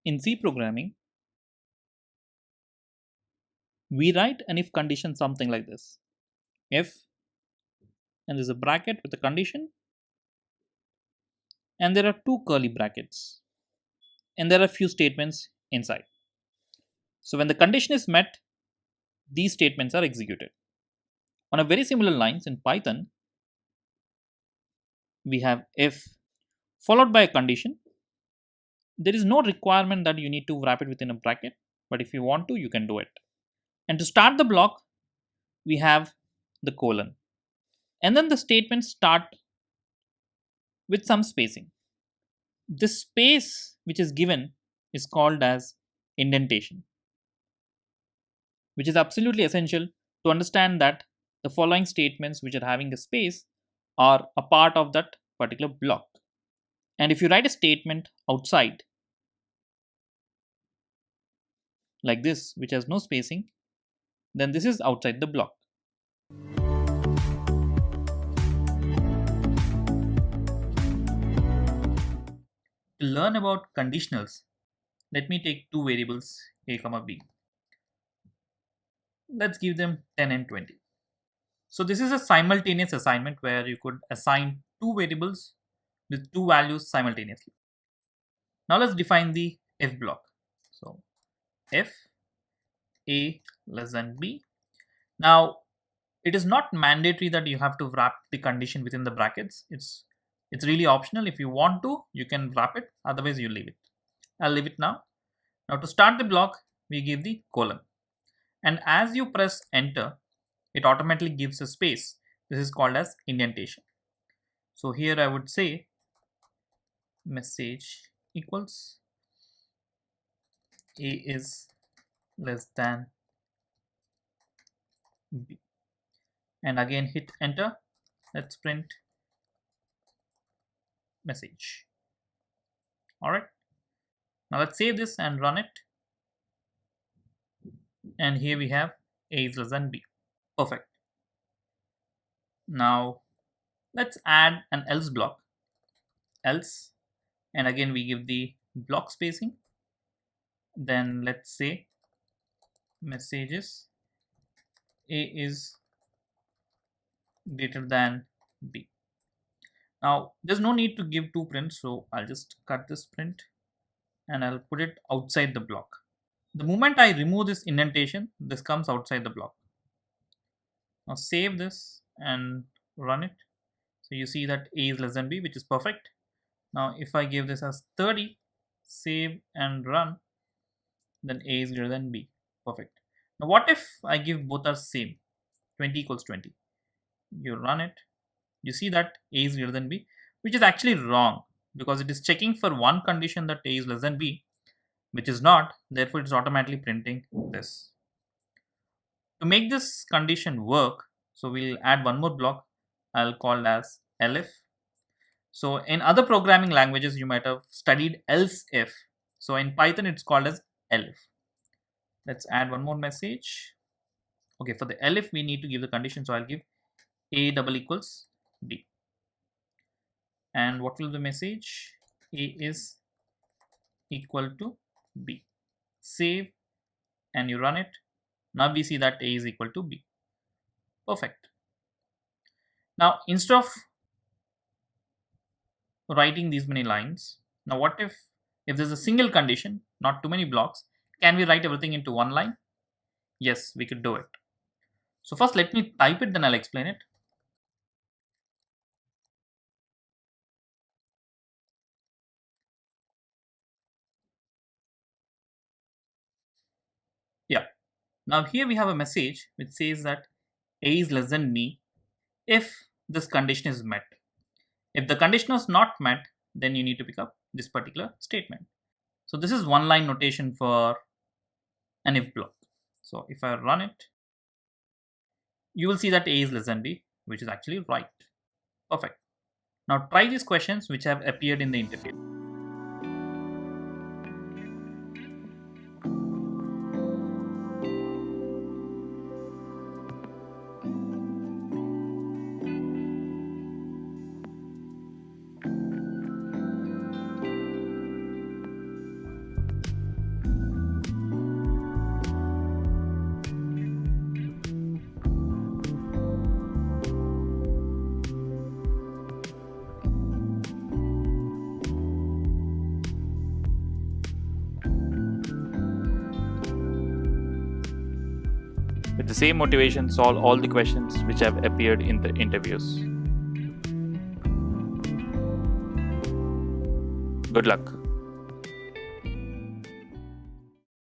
In C programming, we write an if condition something like this. If, and there's a bracket with a condition, and there are two curly brackets, and there are few statements inside. So when the condition is met, these statements are executed. On a very similar lines in Python, we have if followed by a condition. There is no requirement that you need to wrap it within a bracket, but if you want to, you can do it. And to start the block, we have the colon. And then the statements start with some spacing. This space which is given is called as indentation, which is absolutely essential to understand that the following statements which are having a space are a part of that particular block. And if you write a statement outside like this, which has no spacing, then this is outside the block. To learn about conditionals, let me take two variables a comma b. Let's give them 10 and 20. So this is a simultaneous assignment where you could assign two variables with two values simultaneously. Now let's define the if block. So if a less than b. Now it is not mandatory that you have to wrap the condition within the brackets. It's really optional. If you want to, you can wrap it, otherwise you leave it. I'll leave it now. Now to start the block, we give the colon, and as you press enter, it automatically gives a space. This is called as indentation. So here I would say message equals a is less than b, and again hit enter. Let's print message. All right, now let's save this and run it, and here we have a is less than b. Perfect. Now let's add an else block, else, and again we give the block spacing. Then let's say messages a is greater than b. Now there's no need to give two prints, so I'll just cut this print and I'll put it outside the block. The moment I remove this indentation, this comes outside the block. Now save this and run it. So you see that a is less than b, which is perfect. Now if I give this as 30, save and run, then a is greater than b. Perfect. Now what if I give both are same? 20 equals 20. You run it. You see that a is greater than b, which is actually wrong because it is checking for one condition that a is less than b, which is not. Therefore, it's automatically printing this. To make this condition work, so we'll add one more block. I'll call as elif. So in other programming languages, you might have studied else if. So in Python, it's called as elif. Let's add one more message. Okay, for the elif, we need to give the condition. So I'll give a double equals b. And what will the message? A is equal to b. Save and you run it. Now we see that a is equal to b. Perfect. Now instead of writing these many lines, now what if there's a single condition, not too many blocks, can we write everything into one line? Yes, we could do it. So first let me type it, then I'll explain it. Yeah. Now here we have a message which says that a is less than me if this condition is met. If the condition is not met, then you need to pick up this particular statement. So this is one line notation for an if block. So if I run it, you will see that a is less than b, which is actually right. Perfect. Now try these questions which have appeared in the interface. With the same motivation, solve all the questions which have appeared in the interviews. Good luck.